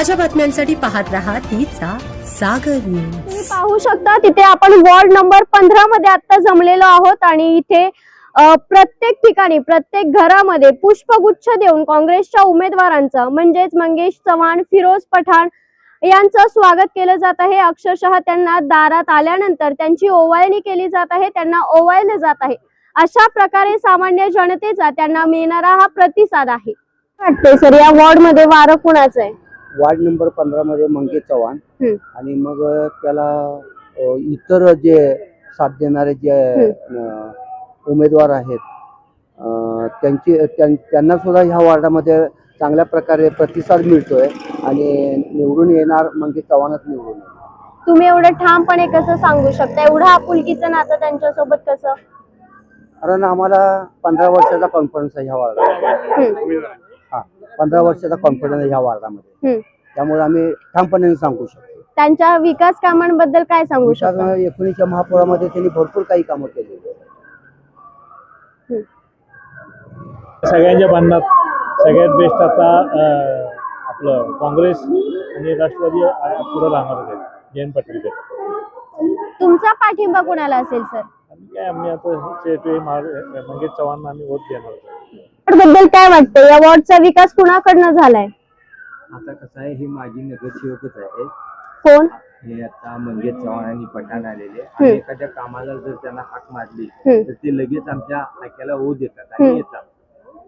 ताज्या बातम्यांसाठी पाहत रहा तिचा सागर न्यूज। तुम्ही पाहू शकता तिथे आपण वॉर्ड नंबर 15 मध्ये आता जमलेलो आहोत आणि इथे प्रत्येक ठिकाणी प्रत्येक घरामध्ये पुष्पगुच्छ देऊन काँग्रेसच्या उमेदवारांचं म्हणजेच मंगेश चव्हाण, फिरोज पठाण यांचं स्वागत केलं जात आहे। अक्षरशः त्यांना दारात आल्यानंतर त्यांची ओवाळणी केली जात आहे, त्यांना ओवाळलं जात आहे। अशा प्रकारे सामान्य जनतेचा त्यांना मिळणारा हा प्रतिसाद आहे। वाटते सर या वॉर्ड मध्ये वारं कुणाचं आहे? वार्ड नंबर 15 मध्ये मंगेश चव्हाण आणि मग त्याला इतर जे साथ देणारे जे उमेदवार आहेत त्यांना सुद्धा ह्या वार्डामध्ये चांगल्या प्रकारे प्रतिसाद मिळतोय आणि निवडून येणार मंगेश चव्हाणच निवडून येणार। तुम्ही एवढं ठामपणे कसं सांगू शकता? एवढं आपुलकीचं नातं त्यांच्यासोबत कसं? कारण आम्हाला 15 वर्षाचा कॉन्फिडन्स आहे ह्या वार्डामध्ये। 15 वर्षाचा कॉन्फिडन्स आहे ह्या वार्डामध्ये, त्यामुळे आम्ही ठामपणे सांगू शकतो। त्यांच्या विकास कामांबद्दल काय सांगू शकता? 19च्या महापौरामध्ये त्यांनी भरपूर काही कामं केली। सगळ्यांच्या भांडणात सगळ्यात बेस्ट आता आपलं काँग्रेस आणि राष्ट्रवादी पुढे राहणार आहेत। जयंत पाटील तुमचा पाठिंबा कोणाला असेल सर? आम्ही आता मंगेश चव्हाण आम्ही वोट देणार। बद्दल काय वाटतं? या वॉर्डचा विकास कुणाकडनं झालाय? आता कसं आहे, ही माझी नगरसेवकच आहे। कोण? हे आता मंगेश चव्हाण आणि पठाण आलेले आणि एखाद्या कामाला जर त्यांना हाक मारली तर ते लगेच आमच्या हाक्याला ओ देतात आणि येतात।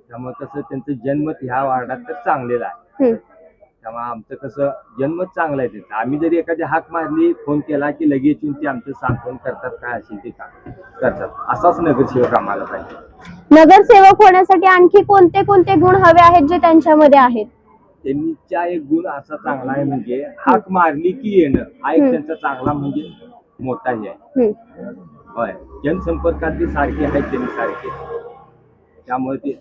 त्यामुळे कसं त्यांचं जन्मत ह्या वार्डात तर चांगलेला आहे, त्यामुळे आमचं कसं जन्मत चांगलं आहे त्यांचं। आम्ही जरी एखाद्या हाक मारली, फोन केला की लगेच येऊन ते आमचं सांत्वन करतात, काय असेल ते काम करतात। असाच नगरसेवक आम्हाला पाहिजे। नगरसेवक होण्यासाठी आणखी कोणते कोणते गुण हवे आहेत जे त्यांच्यामध्ये आहेत? त्यांचा एक गुण असा चांगला आहे, म्हणजे हाक मारली की येणं हा एक त्यांचा चांगला म्हणजे मोठा हे आहे। होय, जनसंपर्कात सारखे आहेत त्यांनी सारखे, त्यामुळे ते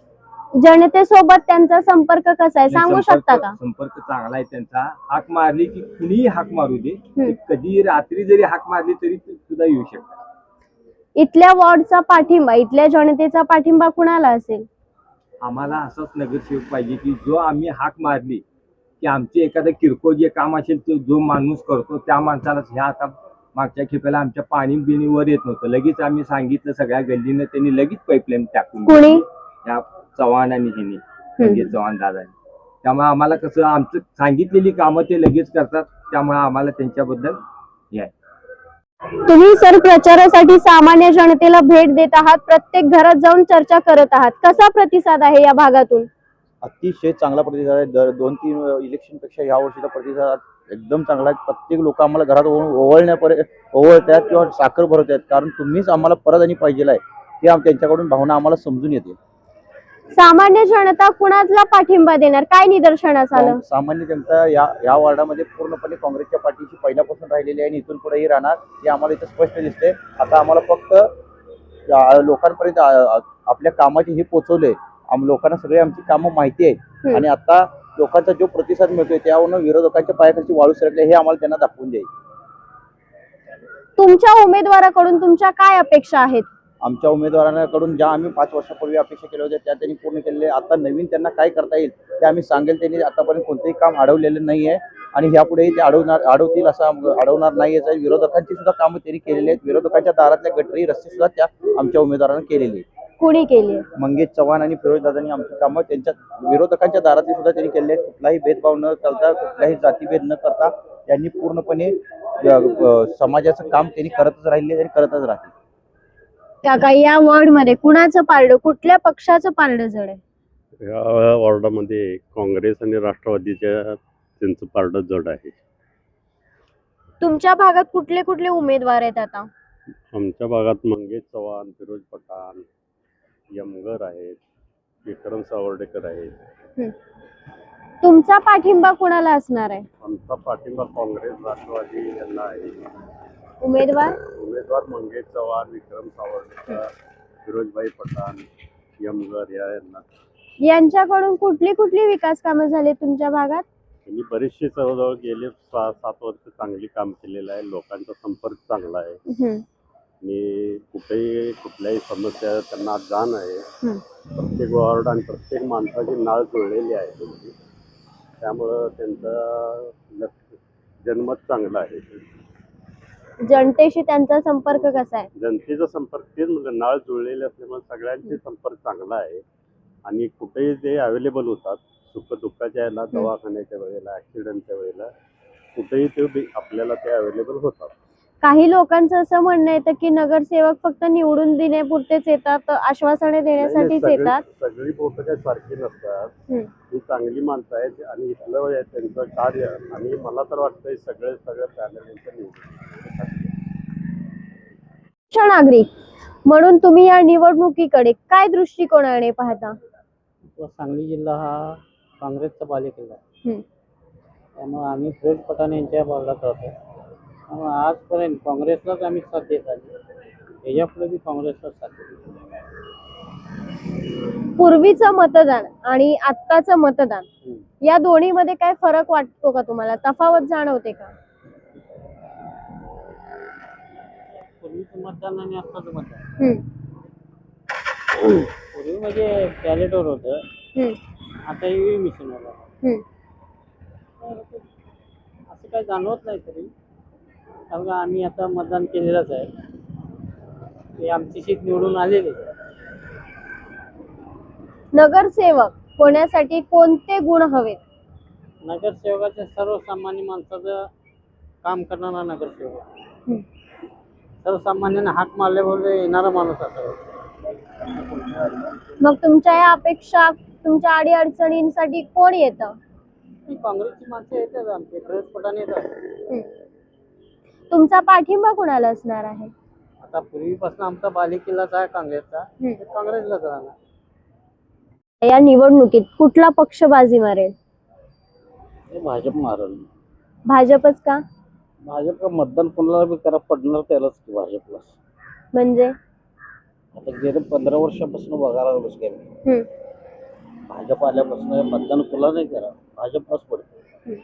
जनतेसोबत त्यांचा संपर्क कसा आहे सांगू शकता का? संपर्क चांगला आहे त्यांचा। हाक मारली की कुणीही हाक मारू दे, कधी रात्री जरी हाक मारली तरी सुद्धा येऊ शकतात। इथल्या वॉर्डचा पाठिंबा, इथल्या जनतेचा पाठिंबा कुणाला असेल? आम्हाला असाच नगरसेवक पाहिजे की जो आम्ही हाक मारली की आमचे एखादं किरकोळ जे काम असेल तो जो माणूस करतो त्या माणसालाच। ह्या आता मागच्या खेपेला आमच्या पाणी बिणी वर येत नव्हतं, लगेच आम्ही सांगितलं सगळ्या गल्लीनं, त्यांनी लगेच पाईपलाईन टाकून कोणी? या चव्हाण आणि ह्यांनी म्हणजे चव्हाण दादांनी। त्यामुळे आम्हाला कसं आमचं सांगितलेली कामं ते लगेच करतात, त्यामुळे आम्हाला त्यांच्याबद्दल हे आहे। तुम्ही सर प्रचारासाठी सामान्य जनतेला भेट देत आहात, प्रत्येक घरात जाऊन चर्चा करत आहात, कसा प्रतिसाद आहे या भागातून? अतिशय चांगला प्रतिसाद आहे। 2-3 इलेक्शन पेक्षा या वर्षीचा प्रतिसाद एकदम चांगला आहे। प्रत्येक लोक आम्हाला घरात ओवळतात किंवा साखर भरवतात, कारण तुम्हीच आम्हाला परत आणि पाहिजे आहे ते त्यांच्याकडून भावना आम्हाला समजून येते। सामान्य जनता कुणाला पाठिंबा देणार, काय निदर्शनास आलं? सामान्य जनता या वार्डामध्ये पूर्णपणे काँग्रेसच्या पाठीशी पहिल्यापासून राहिलेली आहे आणि इथून पुढेही राहणार, हे आम्हाला इथं स्पष्ट दिसते। आता आम्हाला फक्त लोकांपर्यंत आपल्या कामाचे हे पोहोचवले, लोकांना सगळे आमची कामं माहिती आहे आणि आता लोकांचा जो प्रतिसाद मिळतोय त्यावरून विरोधकांच्या पायाखालची वाळू सरकले हे आम्हाला त्यांना दाखवून द्यायचे। तुमच्या उमेदवाराकडून तुमच्या काय अपेक्षा आहेत? आमच्या उमेदवारांकडून ज्या आम्ही 5 वर्षापूर्वी अपेक्षा केल्या होत्या त्या त्यांनी पूर्ण केलेले। आता नवीन त्यांना काय करता येईल ते आम्ही सांगेल। त्यांनी आतापर्यंत कोणतेही काम अडवलेलं नाही आहे आणि यापुढेही ते अडवतील असं अडवणार नाही याचं। विरोधकांची सुद्धा कामं त्यांनी केलेली आहेत। विरोधकांच्या दारातल्या गटरी रस्ते सुद्धा त्या आमच्या उमेदवारांनी केलेली आहेत। कुणी केली? मंगेश चव्हाण आणि फिरोज दादांनी आमची कामं त्यांच्या विरोधकांच्या दारातली सुद्धा त्यांनी केलेली आहेत। कुठलाही भेदभाव न करता, कुठलाही जातीभेद न करता त्यांनी पूर्णपणे समाजाचं काम त्यांनी करतच राहिले आणि करतच राहतील। काका, या वॉर्ड मध्ये कुणाचं पारडं, कुठल्या पक्षाचं पारडं जड आहे? या वॉर्डामध्ये काँग्रेस आणि राष्ट्रवादीच्या त्यांचं पारडं जड आहे। तुमच्या भागात कुठले कुठले उमेदवार आहेत आता? आमच्या भागात मंगेश चव्हाण, फिरोज पठाण, यमगर आहेत, विक्रम सावर्डेकर आहेत। तुमचा पाठिंबा कुणाला असणार आहे? आमचा पाठिंबा काँग्रेस राष्ट्रवादी यांना आहे। उमेदवार मंगेश चव्हाण, विक्रम सावर्डेकर, फिरोजभाई पठाण, यमगर यांना। यांच्याकडून कुठली कुठली विकास कामं झाली तुमच्या भागात? त्यांनी बरेचसे जवळजवळ गेले 6-7 वर्ष चांगली काम केलेलं आहे। लोकांचा संपर्क चांगला आहे आणि कुठल्याही समस्या त्यांना जाण आहे। प्रत्येक वॉर्ड आणि प्रत्येक माणसाची नाळ जुळलेली आहे त्यांची। त्यामुळं त्यांचा जनमत चांगलं आहे. जनतेशी त्यांचा संपर्क कसा आहे? जनतेचा संपर्क तेच म्हणजे नाळ जुळलेले असल्यामुळे सगळ्यांचे संपर्क चांगला आहे आणि कुठेही ते अवेलेबल होतात. सुखदुःखाच्या याला, दवाखान्याच्या वेळेला, ॲक्सिडेंटच्या वेळेला कुठेही ते आपल्याला ते अवेलेबल होतात. काही लोकांचं असं म्हणणं येतं की नगरसेवक फक्त निवडून देण्यापुरतेच येतात, आश्वासने देण्यासाठीच येतात. सगळी लोक काही सारखी नसतात. हम्म. ही चांगली माणसं आहेत आणि इथलं त्यांचं कार्य आणि मला तर वाटतंय सगळं पॅनल यांचं निवडून. नागरिक म्हणून तुम्ही या निवडणुकीकडे काय दृष्टिकोनाने पाहता? सांगली जिल्हा हा काँग्रेसचा बालेकिल्ला आहे. हम्म. त्यामुळे आम्ही फिरोज पठाण यांच्या बाजूलाच राहतो. त्यामुळे आजपर्यंत काँग्रेसलाच आम्ही साथ देत आली. याच्यापुढे बी काँग्रेसलाच साथ देतो. पूर्वीचं मतदान आणि आत्ताचं मतदान या दोन्हीमध्ये काय फरक वाटतो का तुम्हाला? तफावत जाणवते का? पूर्वीचं मतदान आणि आत्ताचं मतदान, हम्म. पूर्वी म्हणजे बॅलेटवर होतं, हम्म. आता ईव्हीएम मिशनवर आहे. हम्म. असं काही जाणवत नाही तरी, कारण का आम्ही आता मतदान केलेलंच आहे. ते आमची सीट निवडून आलेली आहे. नगरसेवक होण्यासाठी कोणते गुण हवेत? नगरसेवकाच्या सर्वसामान्य माणसाचं काम करणारा नगरसेवक, हम्म. सर्वसामान्यांना हाक मारल्याबरोबर येणारा माणूस असावा. मग तुमच्या या अपेक्षा, तुमच्या अडी अडचणींसाठी कोण येतं? काँग्रेसची माणसं येतात, आमचे फिरोज पठाण येतात. हम्म. तुमचा पाठिंबा कोणाला असणार आहे? आता पूर्वीपासून आमचा बालेकिल्लाच आहे काँग्रेसचा, हम्म. ते काँग्रेसलाच राहणार. या निवडणुकीत कुठला पक्ष बाजी मारेल? ते भाजप मारल. भाजपच का? भाजप का मतदान कोणाला बी करा पडणार त्यालाच की भाजपला. म्हणजे आता गेले 15 वर्षापासून बघायला लागलोच काय हम्म. भाजप आल्यापासून मतदान कोणाला नाही करा, भाजपलाच पडतं.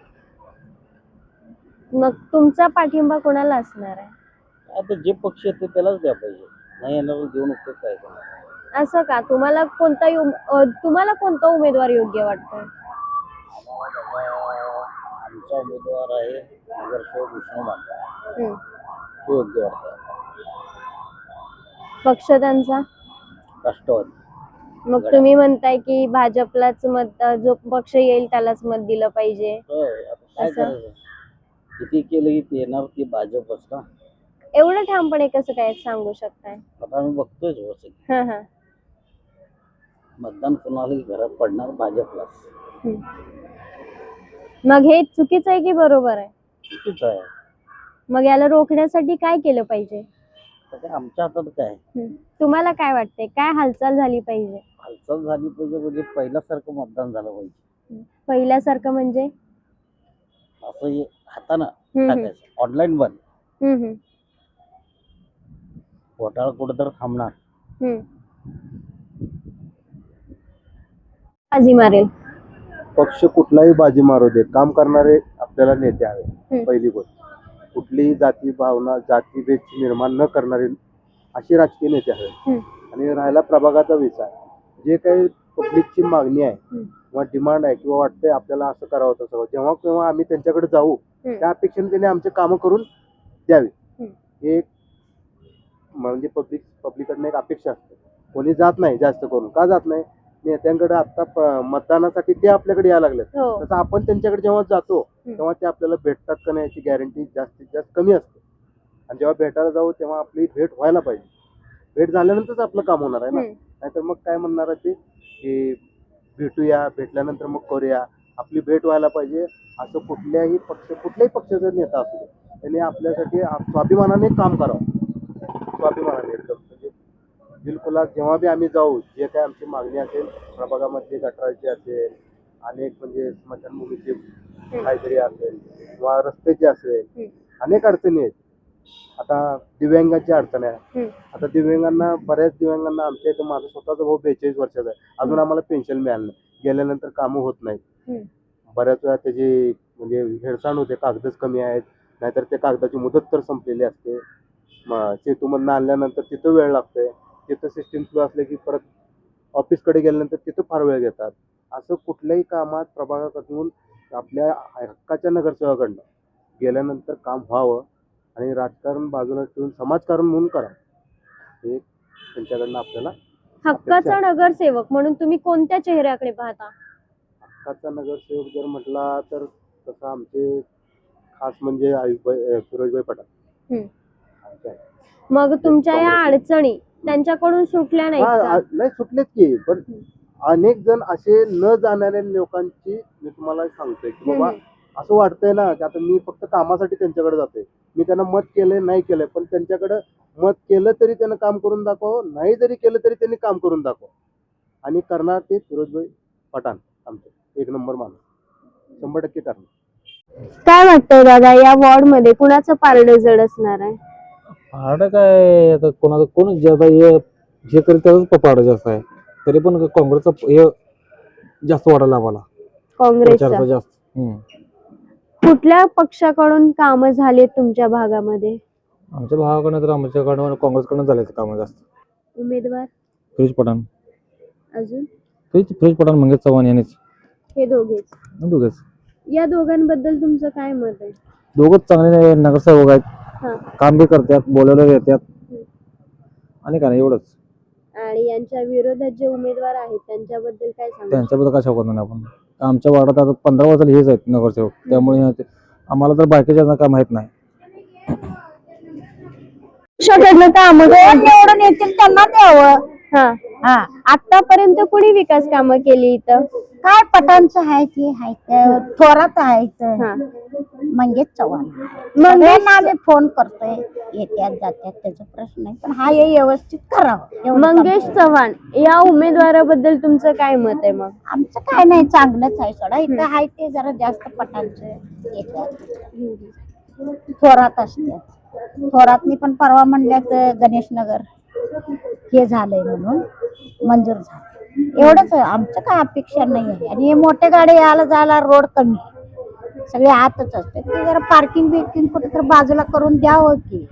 मग तुमचा पाठिंबा कोणाला असणार आहे? आता जे पक्ष येते त्यालाच द्या पाहिजे, नाही येणार देऊ नको काय करणार. असं का? तुम्हाला तुम्हाला कोणता उमेदवार योग्य वाटतोय? आमचा उमेदवार आहे नगरसेवक विष्णू मांडा, हम्म. तो योग्य वाटतं. पक्ष त्यांचा? राष्ट्रवादी. मग तुम्ही म्हणताय की भाजपलाच मत, जो पक्ष येईल त्यालाच मत दिलं पाहिजे. होय, आता काय असं? करायचं, किती केलं की ते येणार ती भाजपच ना. एवढं ठामपणे कसं काय सांगू शकताय? आता आम्ही बघतोय व्यवस्थित, हा हा. मतदान कोणालाही घरात पडणार भाजपलाच. हम्म. मग हे चुकीचं आहे की बरोबर आहे? चुकीचं आहे. मग याला रोखण्यासाठी काय केलं पाहिजे? तर काय आमच्या हातात काय, तुम्हाला काय वाटतंय, काय हालचाल झाली पाहिजे? हालचाल झाली पाहिजे म्हणजे पहिल्यासारखं मतदान झालं पाहिजे. पहिल्यासारखं म्हणजे? असं हे हातानं हम्म. टाकायचं, ऑनलाईन बंद. हम्म. घोटाळा कुठं तर थांबणार. हम्म. बाजी मारेल? पक्ष कुठलाही बाजी मारू दे, काम करणारे आपल्याला नेते हवे. पहिली गोष्ट, कुठलीही जाती भावना, जातीभेद निर्माण न करणारे असे राजकीय नेते हवे. आणि राहिला प्रभागाचा विचार, जे काही पब्लिकची मागणी आहे किंवा डिमांड आहे किंवा वाटतंय आपल्याला असं करावं तसं, जेव्हा केव्हा आम्ही त्यांच्याकडे जाऊ त्या अपेक्षेने त्यांनी आमचे कामं करून द्यावी. हे एक म्हणजे पब्लिककडनं एक अपेक्षा असते. कोणी जात नाही जास्त करून, का जात नाही? नेत्यांकडे आता मतदानासाठी ते आपल्याकडे यायला लागले, तसं आपण त्यांच्याकडे जेव्हा जातो तेव्हा ते आपल्याला भेटतात का नाही याची गॅरंटी जास्तीत जास्त कमी असते. आणि जेव्हा भेटायला जाऊ तेव्हा आपली भेट व्हायला पाहिजे. भेट झाल्यानंतरच आपलं काम होणार आहे ना. नाहीतर मग काय म्हणणार आहे ते की भेटूया, भेटल्यानंतर मग करूया. आपली भेट व्हायला पाहिजे. असं कुठल्याही पक्षाचा नेता असू दे, त्यांनी आपल्यासाठी स्वाभिमानाने काम करावं. स्वाभिमानाने एकदम म्हणजे बिलकुल जेव्हा बी आम्ही जाऊ, जे काय आमची मागणी असेल प्रभागामध्ये, गटाराची असेल, अनेक म्हणजे स्मशानभूमीची काहीतरी असेल किंवा रस्त्याची असेल, अनेक अडचणी आहेत. आता दिव्यांगाची अडचण आहे. आता बऱ्याच दिव्यांगांना आमच्या इथं, माझा स्वतःचा भाऊ 42 वर्षाचा आहे, अजून आम्हाला पेन्शन मिळालं नाही. गेल्यानंतर कामं होत नाहीत. बऱ्याच वेळा त्याची म्हणजे हेळसांड होते, कागदच कमी आहेत, नाहीतर त्या कागदाची मुदत तर संपलेली असते. सेतूमधनं आणल्यानंतर तिथं वेळ लागतोय. तिथं सिस्टीम स्लो असले की परत ऑफिसकडे गेल्यानंतर तिथं फार वेळ घेतात. असं कुठल्याही कामात प्रभागाकडून आपल्या हक्काच्या नगरसेवकाकडनं गेल्यानंतर काम व्हावं आणि राजकारण बाजूला ठेवून समाजकारण म्हणून करा, हे त्यांच्याकडनं आपल्याला हक्काचा नगरसेवक म्हणून तुम्ही कोणत्या चेहऱ्याकडे पाहता? हक्काचा नगरसेवक जर म्हटला तर तसं आमचे खास म्हणजे फिरोजभाई पठाण. आमचे आहे. मग तुमच्या या अडचणी त्यांच्याकडून सुटल्या नाहीत का? नाही सुटलेत की, पण अनेक जण असे न जाणाऱ्या लोकांची मी तुम्हाला सांगतोय की बाबा असं वाटतंय ना की आता मी फक्त कामासाठी त्यांच्याकडे जातोय, मी त्यांना मत केलंय नाही केलंय, पण त्यांच्याकडे मत केलं तरी त्यांना काम करून दाखव, नाही जरी केलं तरी त्यांनी काम करून दाखव, आणि करणार ते फिरोजभाई पठाण आमचे एक नंबर माणूस 100% करणार. काय वाटतंय दादा, या वॉर्ड मध्ये कुणाचं पारडं जड असणार आहे? पारडं काय आता कोणाचं कोण ज्यादा हे करेल त्याच पारडं जास्त आहे. तरी पण काँग्रेसचा हे जास्त वाढायला आम्हाला काँग्रेसचा. प्रचाराचा जास्त. कुठल्या पक्षाकडून कामं झालेत तुमच्या भागामध्ये? आमच्या भागाकडनं तर आमच्याकडनं काँग्रेसकडनं झाले कामं जास्त. उमेदवार फिरोज पठाण, अजून फिरोज पठाण, मंगेश चव्हाण यांनीच हे दोघेच. दोघेच. या दोघांबद्दल तुमचं काय मत आहे? दोघंच चांगले नगरसेवक आहेत, हा. काम बी करतात, बोलायला येतात आणि काय नाही एवढंच. आणि यांच्या विरोधात जे उमेदवार आहेत त्यांच्याबद्दल काय सांगा? त्यांच्याबद्दल काय शकत नाही आपण. आमच्या वार्डात आता 15 वर्ष हेच आहेत नगरसेवक, त्यामुळे आम्हाला तर बाकीच्या काय माहित नाही. पक्षाकडनं कामं निवडून येतील त्यांना द्यावं. हा, आतापर्यंत कोणी विकास कामं केली इथं? काय पटांचं आहे ते आहे, थोरात आहेत, हा. मंगेश चव्हाण. मंगेश आम्ही फोन करतोय, येत्यात जात्यात त्याचा प्रश्न नाही, पण हा हे व्यवस्थित करावं एवढं मंगेश चव्हाण या उमेदवाराबद्दल तुमचं काय मत आहे? मग आमचं काय नाही, चांगलंच आहे सोडा. इथं आहे ते जरा जास्त पटांचं येतात, थोरात असतात. थोरातनी पण परवा म्हणल्यात गणेश नगर हे झालंय म्हणून मंजूर झालं. एवढंच आमचं काय अपेक्षा नाही आहे. आणि हे मोठ्या गाड्या यायला जायला रोड कमी, सगळे आतच असते, ते जरा पार्किंग बिर्किंग कुठे तर बाजूला करून द्यावं की,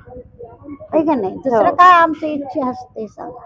आहे का नाही? दुसरं काय आमची इच्छा असते सांगा.